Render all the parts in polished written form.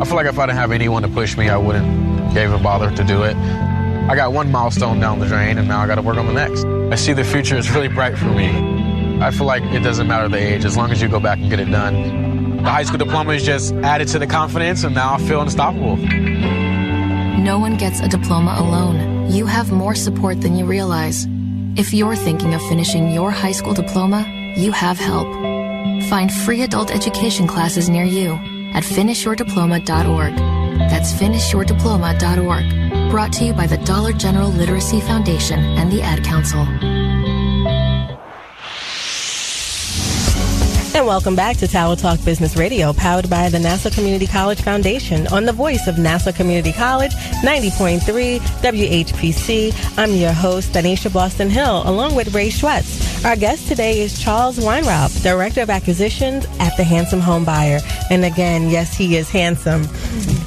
I feel like if I didn't have anyone to push me, I wouldn't even bother to do it. I got one milestone down the drain, and now I got to work on the next. I see the future is really bright for me. I feel like it doesn't matter the age, as long as you go back and get it done. The high school diploma is just added to the confidence, and now I feel unstoppable. No one gets a diploma alone. You have more support than you realize. If you're thinking of finishing your high school diploma, you have help. Find free adult education classes near you at finishyourdiploma.org. That's finishyourdiploma.org. Brought to you by the Dollar General Literacy Foundation and the Ad Council. And welcome back to Tower Talk Business Radio, powered by the Nassau Community College Foundation on the voice of Nassau Community College, 90.3 WHPC. I'm your host, Donyshia Boston-Hill, along with Ray Schwetz. Our guest today is Charles Weinraub, Director of Acquisitions at The Handsome Home Buyer. And again, yes, he is handsome.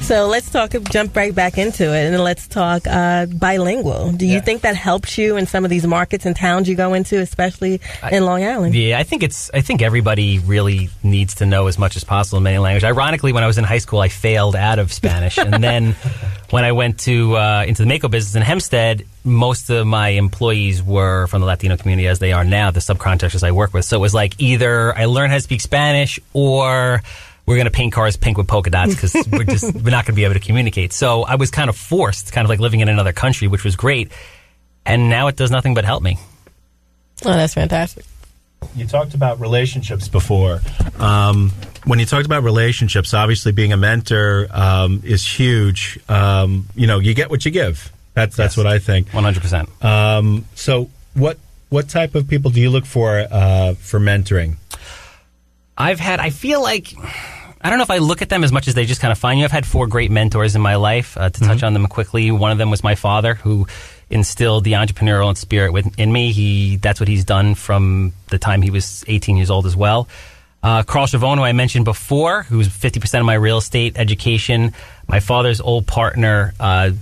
So let's jump right back into it, and let's talk bilingual. Do you think that helps you in some of these markets and towns you go into, especially in Long Island? Yeah, I think everybody really needs to know as much as possible in many languages. Ironically, when I was in high school, I failed out of Spanish, and then when I went to into the Mako business in Hempstead, most of my employees were from the Latino community, as they are now, the subcontractors I work with. So it was like either I learn how to speak Spanish or we're going to paint cars pink with polka dots because we're not going to be able to communicate. So I was kind of forced, kind of like living in another country, which was great. And now it does nothing but help me. Oh, that's fantastic. You talked about relationships before. When you talked about relationships, obviously being a mentor is huge. You get what you give. That's what I think. 100%. So what type of people do you look for mentoring? I feel like, I don't know if I look at them as much as they just kind of find you. I've had 4 great mentors in my life. To touch on them quickly, one of them was my father, who instilled the entrepreneurial spirit in me. That's what he's done from the time he was 18 years old as well. Carl Chavone, who I mentioned before, who was 50% of my real estate education. My father's old partner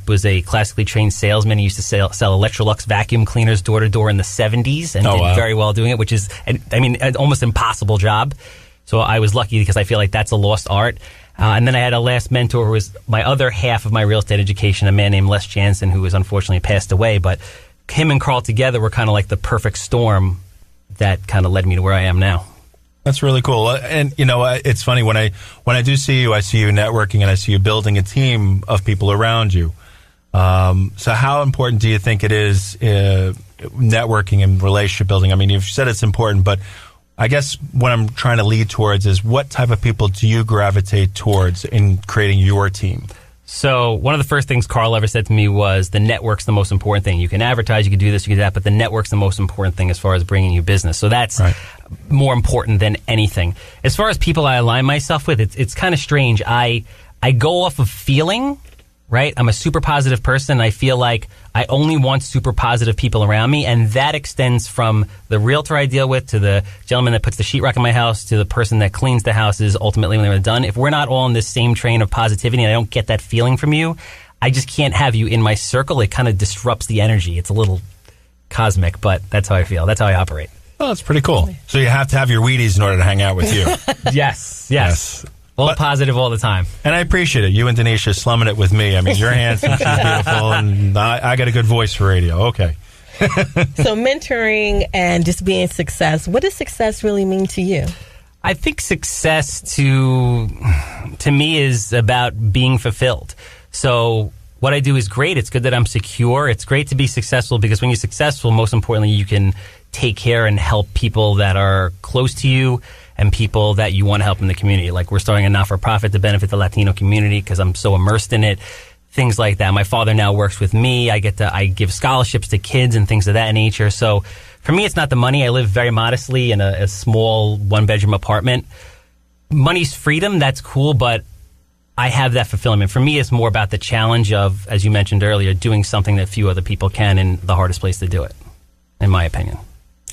was a classically trained salesman. He used to sell Electrolux vacuum cleaners door to door in the 70s and did very well doing it, which is, an almost impossible job. So I was lucky because I feel like that's a lost art. And then I had a last mentor who was my other half of my real estate education, a man named Les Jansen, who was unfortunately passed away. But him and Carl together were kind of like the perfect storm that kind of led me to where I am now. That's really cool. And, it's funny, when I do see you, I see you networking and I see you building a team of people around you. So how important do you think it is networking and relationship building? I mean, you've said it's important, but I guess what I'm trying to lead towards is what type of people do you gravitate towards in creating your team? So one of the first things Carl ever said to me was the network's the most important thing. You can advertise, you can do this, you can do that, but the network's the most important thing as far as bringing you business. So that's more important than anything. As far as people I align myself with, it's kind of strange. I go off of feeling, right? I'm a super positive person. I feel like I only want super positive people around me, and that extends from the realtor I deal with to the gentleman that puts the sheetrock in my house to the person that cleans the houses ultimately when they're done. If we're not all in this same train of positivity and I don't get that feeling from you, I just can't have you in my circle. It kind of disrupts the energy. It's a little cosmic, but that's how I feel. That's how I operate. Oh, that's pretty cool. So you have to have your Wheaties in order to hang out with you. Yes. All positive all the time. And I appreciate it. You and Donyshia slumming it with me. I mean, you're handsome, she's beautiful, and I got a good voice for radio. Okay. So mentoring and just being success, what does success really mean to you? I think success to me is about being fulfilled. So what I do is great. It's good that I'm secure. It's great to be successful because when you're successful, most importantly, you can take care and help people that are close to you and people that you want to help in the community. Like we're starting a not-for-profit to benefit the Latino community because I'm so immersed in it. Things like that. My father now works with me. I give scholarships to kids and things of that nature. So for me, it's not the money. I live very modestly in a small one-bedroom apartment. Money's freedom. That's cool, but I have that fulfillment. For me, it's more about the challenge of, as you mentioned earlier, doing something that few other people can in the hardest place to do it, in my opinion.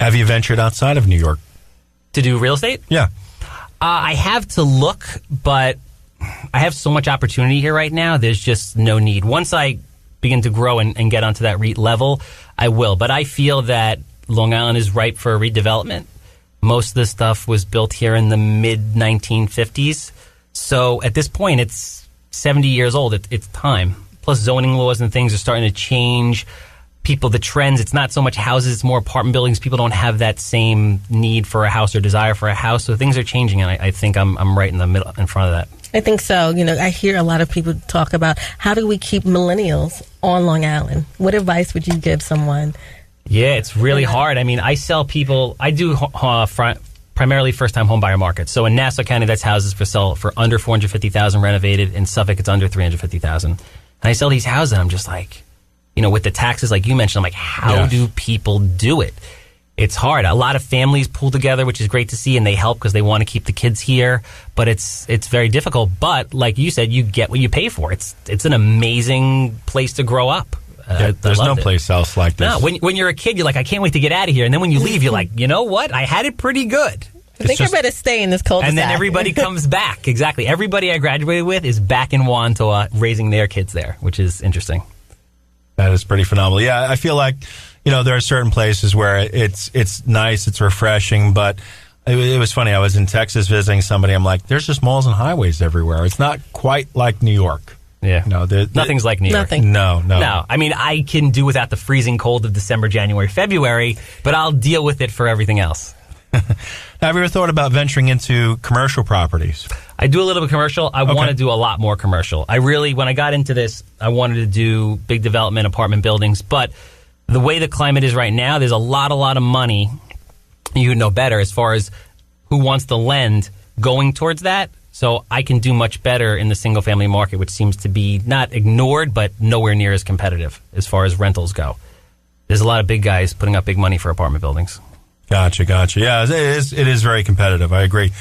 Have you ventured outside of New York? To do real estate? Yeah. I have to look, but I have so much opportunity here right now, there's just no need. Once I begin to grow and get onto that REIT level, I will. But I feel that Long Island is ripe for redevelopment. Most of the stuff was built here in the mid-1950s. So at this point, it's 70 years old. It's time. Plus, zoning laws and things are starting to change. The trends, it's not so much houses, it's more apartment buildings. People don't have that same need for a house or desire for a house. So things are changing, and I think I'm right in the middle, in front of that. I think so. I hear a lot of people talk about how do we keep millennials on Long Island? What advice would you give someone? Yeah, it's really hard. I mean, I do primarily first-time home buyer markets. So in Nassau County, that's houses for sale for under $450,000 renovated. In Suffolk, it's under $350,000. And I sell these houses, and I'm just like, with the taxes, like you mentioned, I'm like, how do people do it? It's hard. A lot of families pull together, which is great to see, and they help because they want to keep the kids here. But it's very difficult. But like you said, you get what you pay for. It's an amazing place to grow up. There's no place else like this. No, when you're a kid, you're like, I can't wait to get out of here. And then when you leave, you're like, you know what? I had it pretty good. I think I better stay in this cul-de-sac. And then everybody comes back. Exactly. Everybody I graduated with is back in Wantoa raising their kids there, which is interesting. That is pretty phenomenal. Yeah, I feel like, there are certain places where it's nice, it's refreshing, but it was funny. I was in Texas visiting somebody. I'm like, there's just malls and highways everywhere. It's not quite like New York. Yeah. Nothing's like New York. Nothing. No. I mean, I can do without the freezing cold of December, January, February, but I'll deal with it for everything else. Now, have you ever thought about venturing into commercial properties? I do a little bit commercial. I want to do a lot more commercial. When I got into this, I wanted to do big development apartment buildings. But the way the climate is right now, there's a lot of money. You know better as far as who wants to lend going towards that. So I can do much better in the single family market, which seems to be not ignored, but nowhere near as competitive as far as rentals go. There's a lot of big guys putting up big money for apartment buildings. Gotcha. Yeah, it is very competitive. I agree.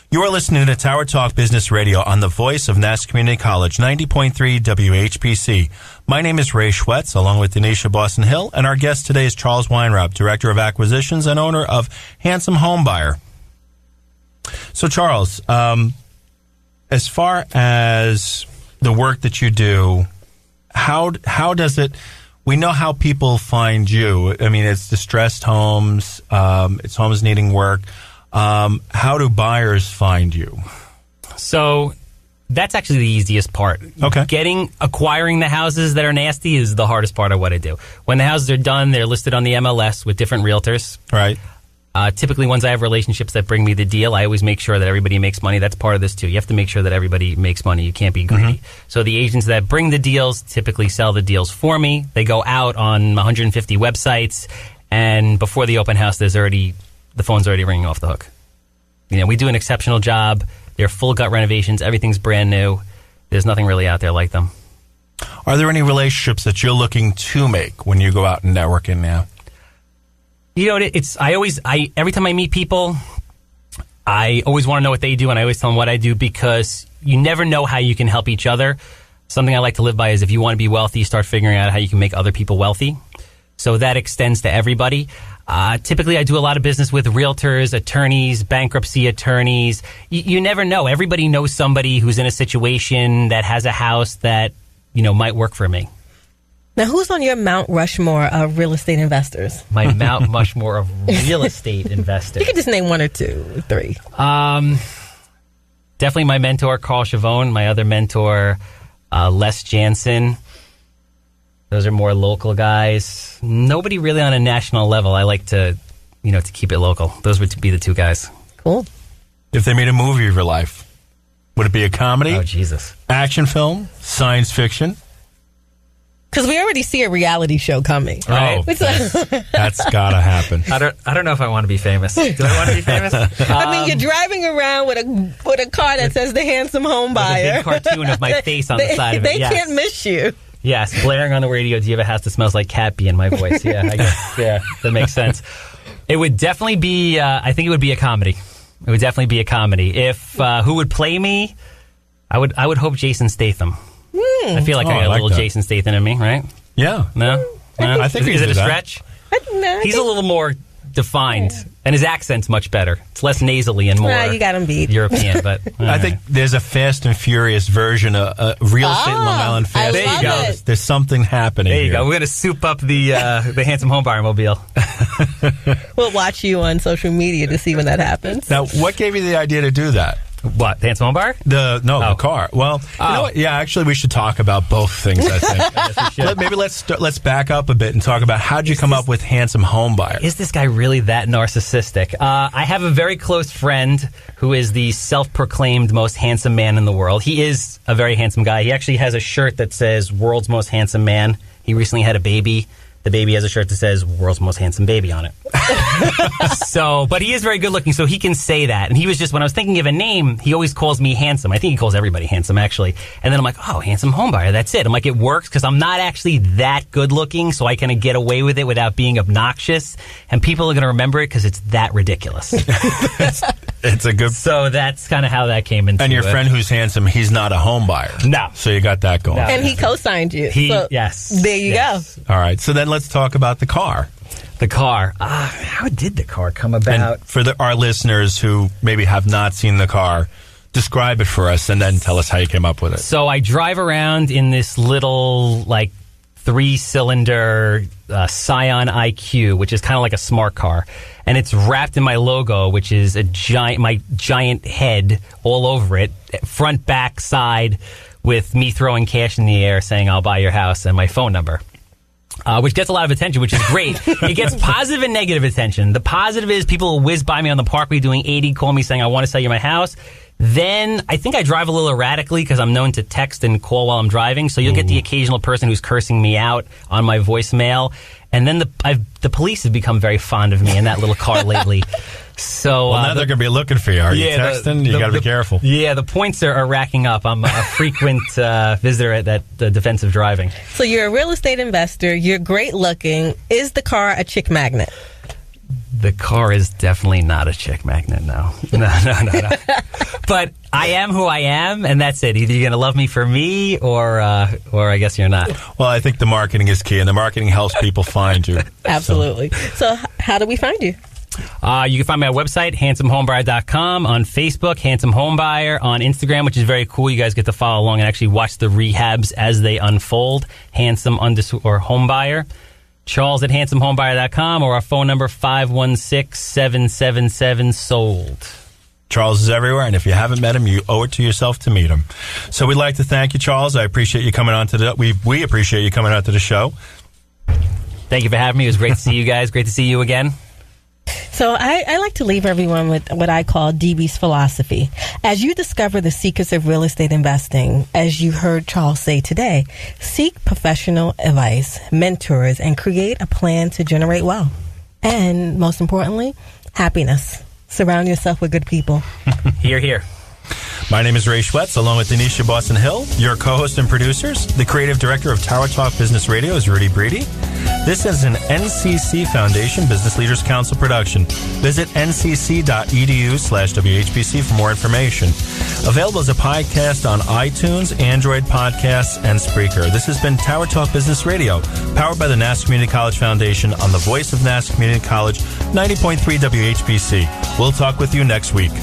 You are listening to Tower Talk Business Radio on the voice of Nassau Community College, 90.3 WHPC. My name is Ray Schwetz, along with Donyshia Boston-Hill, and our guest today is Charles Weinraub, Director of Acquisitions and owner of Handsome Home Buyer. So, Charles, as far as the work that you do, how does it... We know how people find you. I mean, it's distressed homes. It's homes needing work. How do buyers find you? So that's actually the easiest part. Okay. Acquiring the houses that are nasty is the hardest part of what I do. When the houses are done, they're listed on the MLS with different realtors. Right. Typically, once I have relationships that bring me the deal, I always make sure that everybody makes money. That's part of this, too. You have to make sure that everybody makes money. You can't be greedy. So the agents that bring the deals typically sell the deals for me. They go out on 150 websites, and before the open house, the phone's already ringing off the hook. We do an exceptional job. They're full gut renovations. Everything's brand new. There's nothing really out there like them. Are there any relationships that you're looking to make when you go out and networking now? Every time I meet people, I always want to know what they do, and I always tell them what I do because you never know how you can help each other. Something I like to live by is if you want to be wealthy, you start figuring out how you can make other people wealthy. So that extends to everybody. Typically, I do a lot of business with realtors, attorneys, bankruptcy attorneys. You never know. Everybody knows somebody who's in a situation that has a house that, might work for me. Now, who's on your Mount Rushmore of real estate investors? My Mount Rushmore of real estate investors. You can just name one or two or three. Definitely my mentor, Carl Chavone. My other mentor, Les Jansen. Those are more local guys. Nobody really on a national level. I like to, to keep it local. Those would be the two guys. Cool. If they made a movie of your life, would it be a comedy? Oh, Jesus. Action film? Science fiction? Because we already see a reality show coming, right? Oh, that's gotta happen. I don't know if I want to be famous. Do I want to be famous? I mean, you're driving around with a car that says the Handsome Home Buyer. With a big cartoon of my face on the side of it. They can't miss you. Yes, blaring on the radio. Do you have a house that smells like cat pee in my voice? Yeah, I guess. Yeah, that makes sense. It would definitely be. I think it would be a comedy. It would definitely be a comedy. If who would play me? I would hope Jason Statham. I feel like I got a little Jason Statham in me, right? Yeah. No? I think is it a stretch? He's a little more defined, and his accent's much better. It's less nasally and more you got him beat. European. But I think there's a Fast and Furious version of Real Estate Long Island Fast. There you go. There's something happening There you here. go. We're going to soup up the Handsome Home Buyer mobile. We'll watch you on social media to see when that happens. Now, what gave you the idea to do that? What, the handsome homebuyer? The car. Well, you know what? Yeah, actually, we should talk about both things, I think. Yes, we should. Maybe let's back up a bit and talk about how'd you come up with handsome homebuyer? Is this guy really that narcissistic? I have a very close friend who is the self-proclaimed most handsome man in the world. He is a very handsome guy. He actually has a shirt that says world's most handsome man. He recently had a baby. The baby has a shirt that says world's most handsome baby on it. But he is very good looking, so he can say that. And he was just, when I was thinking of a name, he always calls me handsome. I think he calls everybody handsome, actually. And then I'm like, oh, handsome homebuyer, that's it. I'm like, it works because I'm not actually that good looking, so I kind of get away with it without being obnoxious. And people are going to remember it because it's that ridiculous. It's a good... So that's kind of how that came into it. And your friend who's handsome, he's not a homebuyer. No. So you got that going. No. And he co-signed you. Yes. There you go. All right. So then let's talk about the car. The car. How did the car come about? And for our listeners who maybe have not seen the car, describe it for us and then tell us how you came up with it. So I drive around in this little, 3-cylinder Scion IQ, which is kind of like a smart car. And it's wrapped in my logo, which is my giant head all over it, front, back, side, with me throwing cash in the air saying, I'll buy your house, and my phone number. Which gets a lot of attention, which is great. It gets positive and negative attention. The positive is people will whiz by me on the parkway doing 80, call me saying, I want to sell you my house. Then I think I drive a little erratically because I'm known to text and call while I'm driving. So you'll get the occasional person who's cursing me out on my voicemail. And then the police have become very fond of me in that little car lately. So now they're going to be looking for you. Are you texting? You got to be careful. Yeah, the points are racking up. I'm a frequent visitor at that defensive driving. So you're a real estate investor. You're great looking. Is the car a chick magnet? The car is definitely not a chick magnet, no. No. But I am who I am, and that's it. Either you're going to love me for me, or I guess you're not. Well, I think the marketing is key, and the marketing helps people find you. Absolutely. So how do we find you? You can find me on my website, handsomehomebuyer.com, on Facebook, Handsome Homebuyer, on Instagram, which is very cool. You guys get to follow along and actually watch the rehabs as they unfold, handsome_homebuyer. Charles at handsomehomebuyer.com, or our phone number 516-777-SOLD. Charles is everywhere, and if you haven't met him, you owe it to yourself to meet him. So we'd like to thank you, Charles. I appreciate you coming on to we appreciate you coming out to the show. Thank you for having me. It was great to see you guys. Great to see you again. So I like to leave everyone with what I call DB's philosophy. As you discover the secrets of real estate investing, as you heard Charles say today, seek professional advice, mentors, and create a plan to generate wealth. And most importantly, happiness. Surround yourself with good people. Hear, hear. My name is Ray Schwetz, along with Donyshia Boston-Hill, your co-host and producers. The creative director of Tower Talk Business Radio is Rudy Breedy. This is an NCC Foundation Business Leaders Council production. Visit ncc.edu/WHBC for more information. Available as a podcast on iTunes, Android Podcasts, and Spreaker. This has been Tower Talk Business Radio, powered by the Nassau Community College Foundation on the voice of Nassau Community College, 90.3 WHBC. We'll talk with you next week.